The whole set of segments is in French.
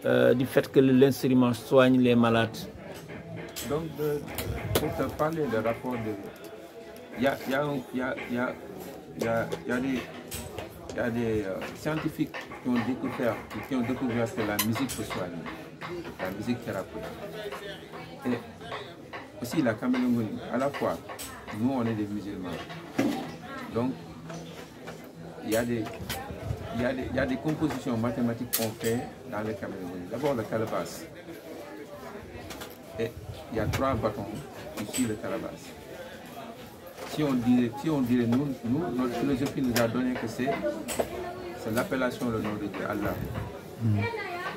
du fait que l'instrument soigne les malades? Donc, pour te parler de rapport de... Il y a des scientifiques qui ont découvert que la musique peut soigner, la musique thérapeute. Et aussi la camélophonie, à la fois, nous on est des musulmans. Donc, il y a des compositions mathématiques qu'on fait dans le camélophonie. D'abord le calebasse. Et il y a 3 bâtons ici le calebasse. Si on dirait nous, notre philosophie nous a donné que c'est l'appellation, le nom de Dieu, Allah.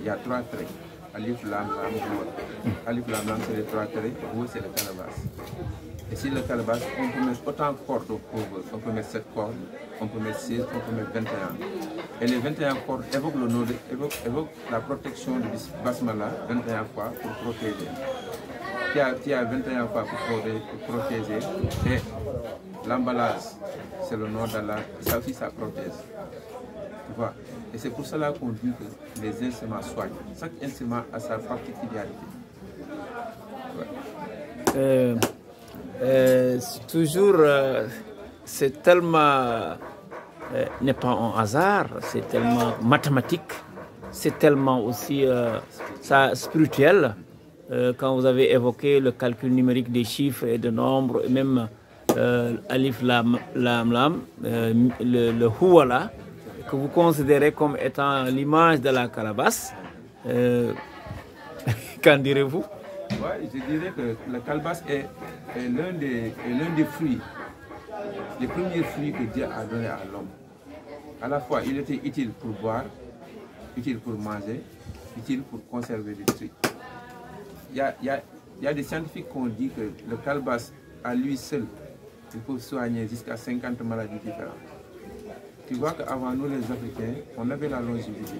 Il y a 3 traits. Alif, Lam, Lam, Lam. Alif, Lam, Lam, c'est les 3 traits. Vous, c'est le calebasse. Et si le calebasse, on peut mettre autant de cordes au pauvre. On peut mettre 7 cordes, on peut mettre 16, on peut mettre 21. Et les 21 cordes évoquent le nom évoquent la protection du basmala 21 fois pour protéger. Tu as 21 fois pour protéger. Et l'emballage, c'est le nom d'Allah. Ça aussi, ça protège. Tu vois? Et c'est pour cela qu'on dit que les instruments soignent. Chaque instrument a sa particularité. Ouais. Toujours, c'est tellement, n'est pas un hasard, c'est tellement mathématique, c'est tellement aussi ça, spirituel. Quand vous avez évoqué le calcul numérique des chiffres et de nombres, et même Alif, Lam, Lam, Lam, le Huwala, que vous considérez comme étant l'image de la calebasse, qu'en direz-vous? Oui, je dirais que la calebasse est l'un des fruits, les premiers fruits que Dieu a donné à l'homme. À la fois, il était utile pour boire, utile pour manger, utile pour conserver des trucs. Il y a des scientifiques qui ont dit que le calebasse, à lui seul, il peut soigner jusqu'à 50 maladies différentes. Tu vois qu'avant nous, les Africains, on avait la longévité.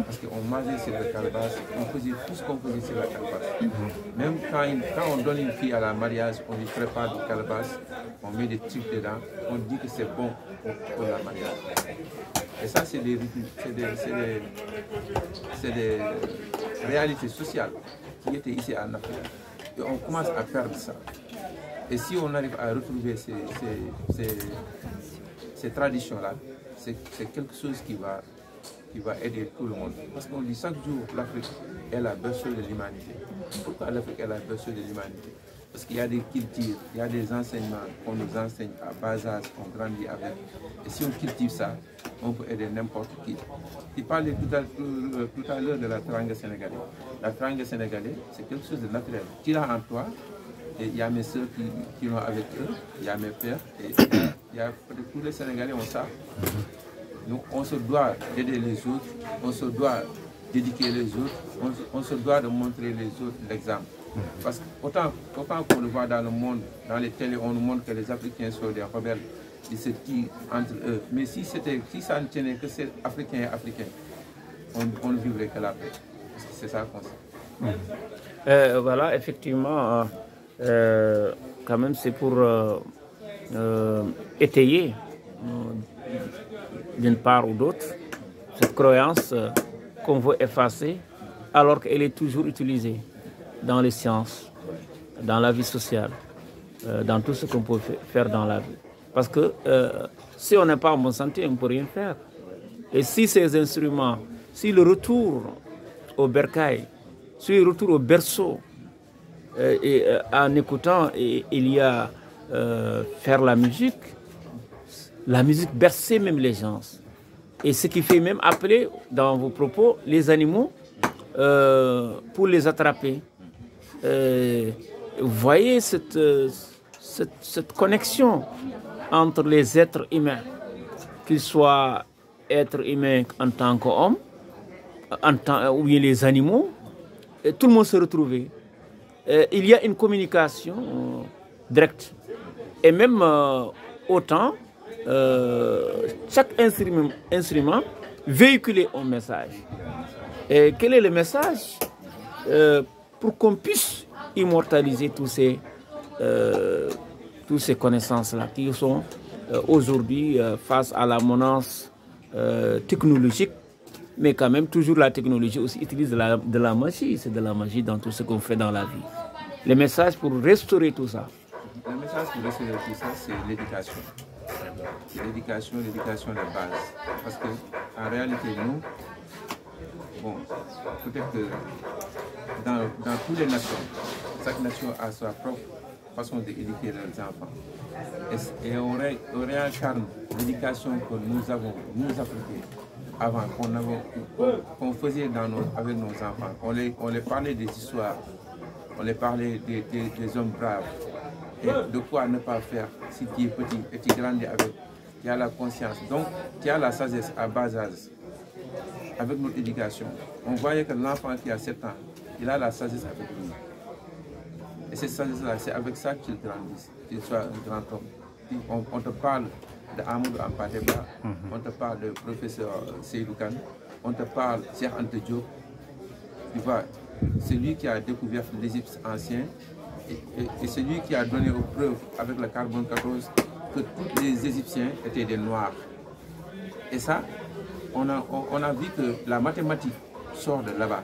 Parce qu'on mangeait sur le calebasse, on faisait tout ce qu'on faisait sur la calebasse. Même quand on donne une fille à la mariage, on lui prépare du calebasse, on met des trucs dedans, on dit que c'est bon pour la mariage. Et ça, c'est des réalités sociales qui étaient ici en Afrique. Et on commence à perdre ça. Et si on arrive à retrouver ces traditions-là, c'est quelque chose qui va aider tout le monde. Parce qu'on dit chaque jour, l'Afrique est la berceau de l'humanité. Pourquoi l'Afrique est la berceau de l'humanité? Parce qu'il y a des cultures, il y a des enseignements qu'on nous enseigne à bas âge, qu'on grandit avec. Et si on cultive ça, on peut aider n'importe qui. Tu parlais tout à l'heure de la tranga sénégalaise. La tranga sénégalaise, c'est quelque chose de naturel. Tu l'as en toi, et il y a mes soeurs qui l'ont avec eux, il y a mes pères, et il y a tous les Sénégalais ont ça. Nous, on se doit d'aider les autres, on se doit d'éduquer les autres, on se doit de montrer les autres l'exemple. Parce que autant qu'on le voit dans le monde, dans les télés, on nous montre que les Africains sont des rebelles, ils se tirent entre eux. Mais si ça ne tenait que c'est Africain et Africain, on ne vivrait que la paix. C'est ça qu'on sait. Voilà, effectivement, quand même c'est pour étayer d'une part ou d'autre cette croyance qu'on veut effacer alors qu'elle est toujours utilisée dans les sciences, dans la vie sociale, dans tout ce qu'on peut faire dans la vie. Parce que si on n'est pas en bonne santé, on ne peut rien faire. Et si ces instruments, si le retour au bercail, si le retour au berceau, en écoutant, il y a faire la musique berçait même les gens. Et ce qui fait même appeler dans vos propos les animaux pour les attraper. Vous voyez cette connexion entre les êtres humains, qu'ils soient êtres humains en tant qu'hommes, ou bien les animaux, et tout le monde se retrouvait. Il y a une communication directe. Et même autant, chaque instrument véhiculait un message. Et quel est le message? Pour qu'on puisse immortaliser tous ces connaissances-là qui sont aujourd'hui face à la menace technologique Mais quand même, toujours la technologie aussi utilise de la magie. C'est de la magie dans tout ce qu'on fait dans la vie. Le message pour restaurer tout ça. Le message pour restaurer tout ça, c'est l'éducation. L'éducation de base. Parce que en réalité, nous, bon, peut-être que dans toutes les nations, chaque nation a sa propre façon d'éduquer leurs enfants. Et on réincarne l'éducation que nous avons, nous Africains, avant, qu'on faisait avec nos enfants. On les parlait des histoires, on les parlait des hommes braves, et de quoi ne pas faire si tu es petit et tu grandis avec, tu as la conscience, donc tu as la sagesse à bas âge. Avec notre éducation, on voyait que l'enfant qui a 7 ans, il a la sagesse avec lui. Et cette sagesse-là, c'est avec ça qu'il grandit, qu'il soit un grand homme. On te parle de Amadou Hampâté-Bâ, on te parle de professeur Seydou Kane, on te parle de Cheikh Anta Diop. Tu vois, c'est lui qui a découvert l'Égypte ancien et c'est lui qui a donné aux preuves avec le carbone 14 que tous les Égyptiens étaient des Noirs. Et ça, on a vu que la mathématique sort de là-bas,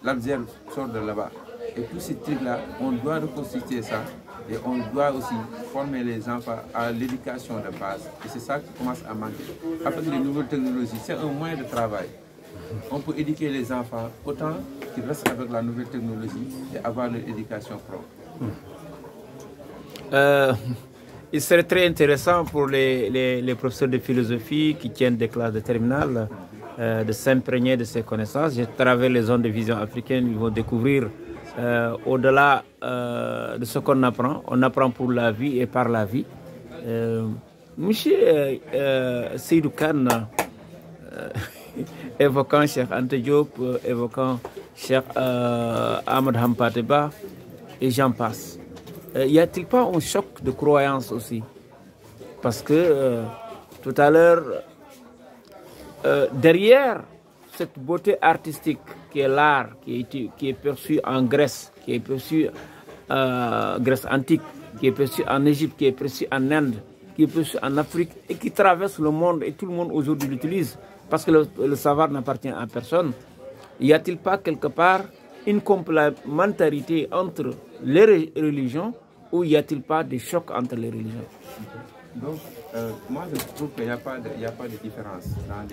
l'algèbre sort de là-bas. Et tous ces trucs-là, on doit reconstituer ça et on doit aussi former les enfants à l'éducation de base. Et c'est ça qui commence à manquer. Avec les nouvelles technologies, c'est un moyen de travail. On peut éduquer les enfants autant qu'ils restent avec la nouvelle technologie et avoir leur éducation propre. Il serait très intéressant pour les professeurs de philosophie qui tiennent des classes de terminale de s'imprégner de ces connaissances. À travers les zones de vision africaine, ils vont découvrir au-delà de ce qu'on apprend. On apprend pour la vie et par la vie. Monsieur Seydou Kane, évoquant Cheikh Anta Diop, évoquant Cheikh Ahmed Hampâté-Bâ, et j'en passe. Y a-t-il pas un choc de croyance aussi? Parce que tout à l'heure, derrière cette beauté artistique qui est l'art, qui est perçu en Grèce, qui est perçu Grèce antique, qui est perçu en Égypte, qui est perçu en Inde, qui est perçu en Afrique et qui traverse le monde et tout le monde aujourd'hui l'utilise parce que le savoir n'appartient à personne. Y a-t-il pas quelque part une complémentarité entre les religions ou y a-t-il pas de choc entre les religions? Donc, moi je trouve qu'il n'y a pas de différence dans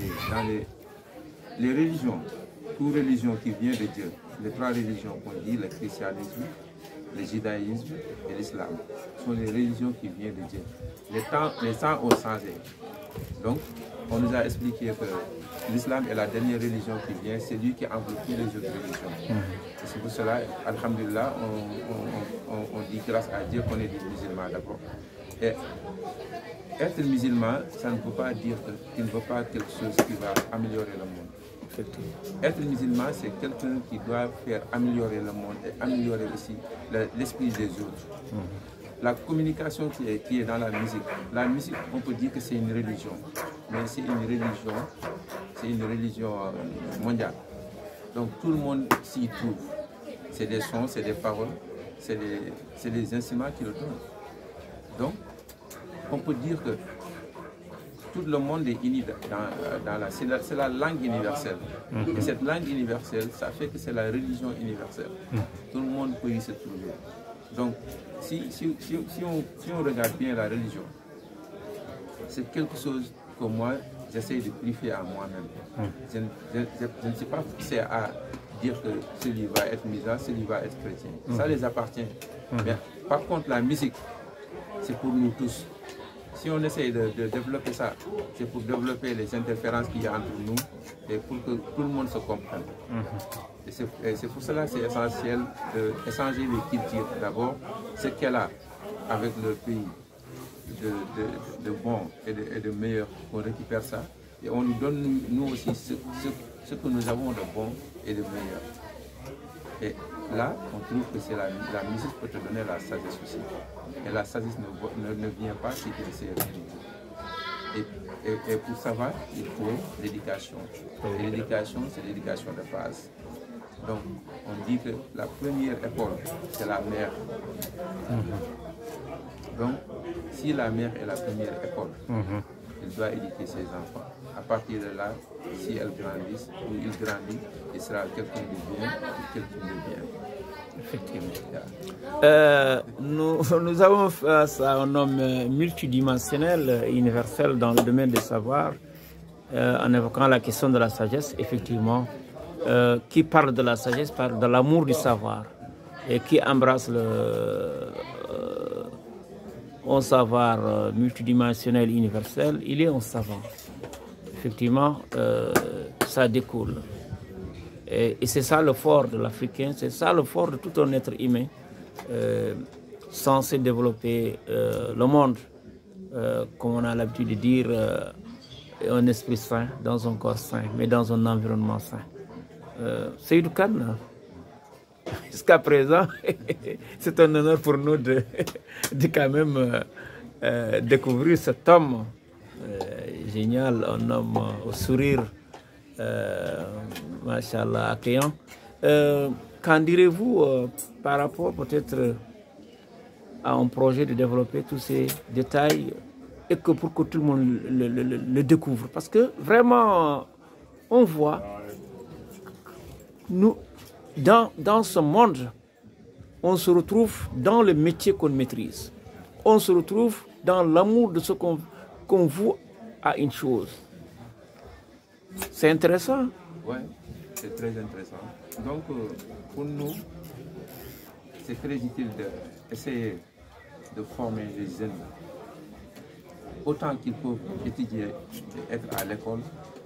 les religions. Toute religion qui vient de Dieu, les 3 religions qu'on dit, le christianisme, le judaïsme et l'islam, sont les religions qui viennent de Dieu. Les temps ont changé. Donc, on nous a expliqué que l'islam est la dernière religion qui vient, c'est lui qui enveloppe toutes les autres religions. Et c'est pour cela, alhamdulillah, on dit grâce à Dieu qu'on est des musulmans d'abord. Et être musulman, ça ne veut pas dire qu'il ne veut pas quelque chose qui va améliorer le monde. Être musulman, c'est quelqu'un qui doit faire améliorer le monde et améliorer aussi l'esprit des autres. La communication qui est dans la musique, on peut dire que c'est une religion, mais c'est une religion mondiale. Donc tout le monde s'y trouve. C'est des sons, c'est des paroles, c'est des instruments qui le donnent. Donc, on peut dire que tout le monde est uni c'est la langue universelle. Et cette langue universelle, ça fait que c'est la religion universelle. Tout le monde peut y se trouver. Donc, si on regarde bien la religion, c'est quelque chose que moi, j'essaie de purifier à moi-même. Je ne suis pas fixé à dire que celui va être musulman, celui va être chrétien. Ça les appartient. Mais, par contre, la musique, c'est pour nous tous. Si on essaye de développer ça, c'est pour développer les interférences qu'il y a entre nous et pour que tout le monde se comprenne. Et c'est pour cela que c'est essentiel d'échanger les cultures d'abord, ce qu'elle a avec le pays de bon et de meilleur, on récupère ça et on nous donne nous aussi ce que nous avons de bon et de meilleur. Et là, on trouve que c'est la musique peut te donner la sagesse aussi. Et la sagesse ne vient pas si tu ne sais rien. Et pour savoir, il faut l'éducation. Et l'éducation, c'est l'éducation de base. Donc, on dit que la première école, c'est la mère. Donc, si la mère est la première école, elle doit éduquer ses enfants. à partir de là, si elle grandit ou il grandit, il sera quelqu'un de bien ou quelqu'un de bien. Effectivement. Nous avons face à un homme multidimensionnel, universel dans le domaine des savoirs, en évoquant la question de la sagesse, effectivement, qui parle de la sagesse, parle de l'amour du savoir, et qui embrasse un savoir multidimensionnel, universel. Il est un savant. Effectivement, ça découle. Et c'est ça le fort de l'Africain, c'est ça le fort de tout un être humain censé développer le monde, comme on a l'habitude de dire, un esprit sain dans un corps sain, mais dans un environnement sain. Seydou Kane, jusqu'à présent, c'est un honneur pour nous de quand même découvrir cet homme génial, un homme au sourire, machallah, accueillant. Qu'en direz-vous par rapport peut-être à un projet de développer tous ces détails et que pour que tout le monde le découvre? Parce que vraiment, on voit, nous, dans ce monde, on se retrouve dans le métier qu'on maîtrise. On se retrouve dans l'amour de ce qu'on voue à une chose. C'est intéressant. Oui, c'est très intéressant. Donc, pour nous, c'est très utile d'essayer de former les jeunes. Autant qu'ils peuvent étudier et être à l'école,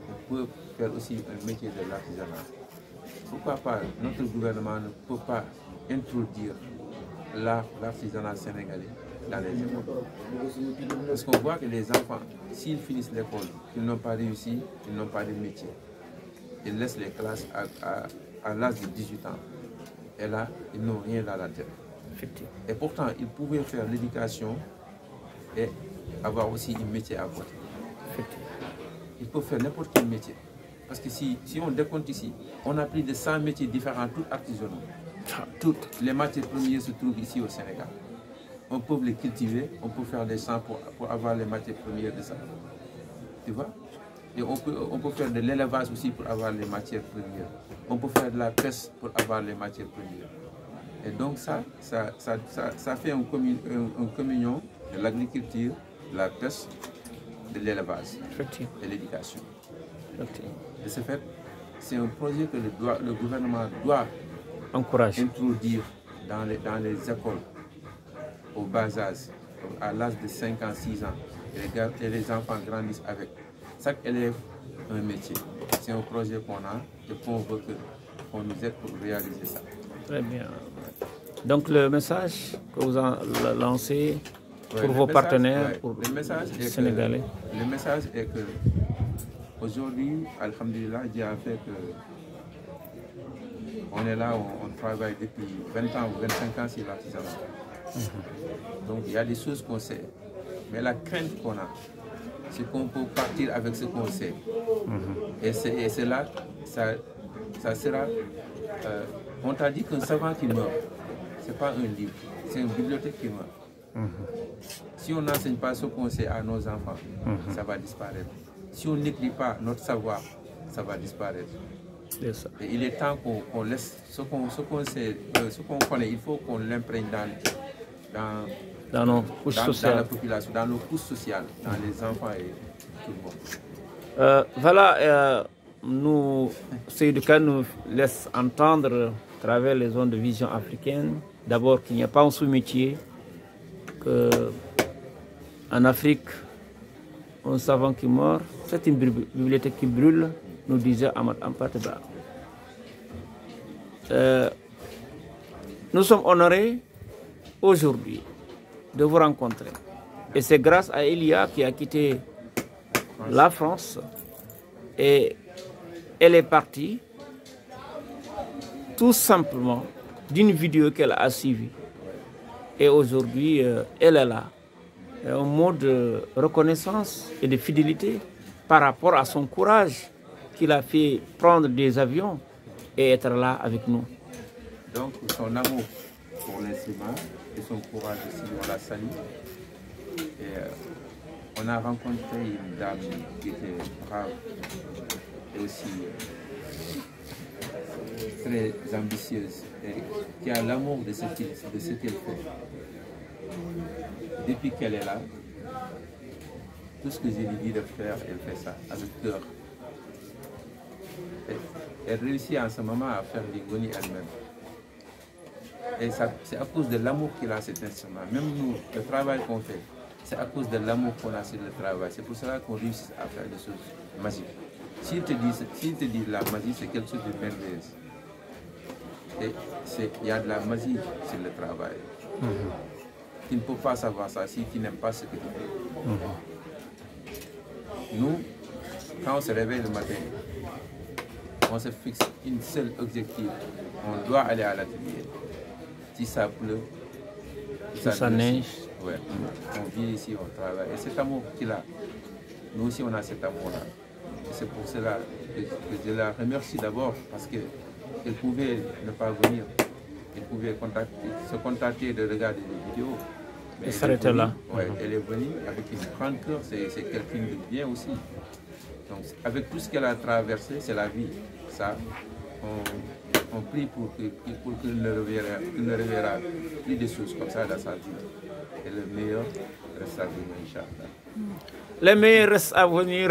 ils peuvent faire aussi un métier de l'artisanat. Pourquoi pas, notre gouvernement ne peut pas introduire l'artisanat sénégalais dans les écoles. Parce qu'on voit que les enfants, s'ils finissent l'école, ils n'ont pas réussi, ils n'ont pas de métier. Ils laissent les classes à l'âge de 18 ans. Et là, ils n'ont rien dans la tête. Et pourtant, ils pouvaient faire l'éducation et avoir aussi un métier à côté. Ils peuvent faire n'importe quel métier. Parce que si on décompte ici, on a plus de 100 métiers différents, tous artisanaux. Toutes les matières premières se trouvent ici au Sénégal. On peut les cultiver, on peut faire des champs pour avoir les matières premières de ça. Tu vois? Et on peut faire de l'élevage aussi pour avoir les matières premières. On peut faire de la pêche pour avoir les matières premières. Et donc ça fait un communion de l'agriculture, de la pêche, de l'élevage et l'éducation. De ce fait, c'est un projet que le gouvernement doit introduire dans les écoles au bas âge, à l'âge de 5 ans, 6 ans, et les enfants grandissent avec. Chaque élève a un métier. C'est un projet qu'on a et qu'on veut qu'on nous aide pour réaliser ça. Très bien. Donc le message que vous avez lancé pour vos partenaires, pour les Sénégalais. Le message est que aujourd'hui, alhamdulillah, Dieu a fait que on est là, on travaille depuis 20 ans ou 25 ans sur l'artisanat. Donc il y a des choses qu'on sait. Mais la crainte qu'on a, c'est qu'on peut partir avec ce qu'on sait. Et c'est là, ça sera... on t'a dit qu'un savant qui meurt, ce n'est pas un livre, c'est une bibliothèque qui meurt. Si on n'enseigne pas ce qu'on sait à nos enfants, ça va disparaître. Si on n'écrit pas notre savoir, ça va disparaître. Et il est temps qu'on laisse ce qu'on sait, ce qu'on connaît, il faut qu'on l'imprègne dans la population, dans nos couches sociales, dans les enfants et tout le monde. Voilà, Seydou Kane nous laisse entendre à travers les zones de vision africaine, d'abord qu'il n'y a pas un sous-métier, qu'en Afrique, un savant qui meurt, c'est une bibliothèque qui brûle, nous disait Ahmad Ampateba. Nous sommes honorés aujourd'hui de vous rencontrer. Et c'est grâce à Elia qui a quitté la France et elle est partie tout simplement d'une vidéo qu'elle a suivie. Et aujourd'hui, elle est là. Un mot de reconnaissance et de fidélité par rapport à son courage qu'il a fait prendre des avions et être là avec nous. Donc son amour pour l'instrument et son courage aussi, on la salue. Et on a rencontré une dame qui était brave et aussi très ambitieuse et qui a l'amour de ce qu'elle fait. Depuis qu'elle est là, tout ce que je lui dis de faire, elle fait ça avec cœur. Elle réussit en ce moment à faire des goni elle-même. Et c'est à cause de l'amour qu'il a cet instrument. Même nous, le travail qu'on fait, c'est à cause de l'amour qu'on a sur le travail. C'est pour cela qu'on réussit à faire des choses magiques. S'il te dit la magie, c'est quelque chose de merveilleux. Il y a de la magie sur le travail. Tu ne peux pas savoir ça si tu n'aimes pas ce que tu fais. Nous, quand on se réveille le matin, on se fixe une seule objectif. On doit aller à l'atelier. Si ça pleut, si ça neige, ouais, on vit ici, on travaille. Et cet amour qu'il a, nous aussi on a cet amour-là. Et c'est pour cela que je la remercie d'abord parce qu'elle pouvait ne pas venir. Elle pouvait se contenter de regarder des vidéos. Mais et s'arrêter là. Ouais, elle est venue avec une grande cœur, c'est quelqu'un de bien aussi. Donc avec tout ce qu'elle a traversé, c'est la vie. Ça, on prie pour qu'il ne reverra plus de choses comme ça dans sa vie. Et le meilleur reste à venir, Inch'Allah. Le meilleur reste à venir.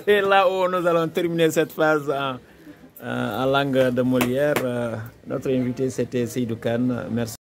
C'est là où nous allons terminer cette phase en langue de Molière. Notre invité, c'était Seydou Kane. Merci.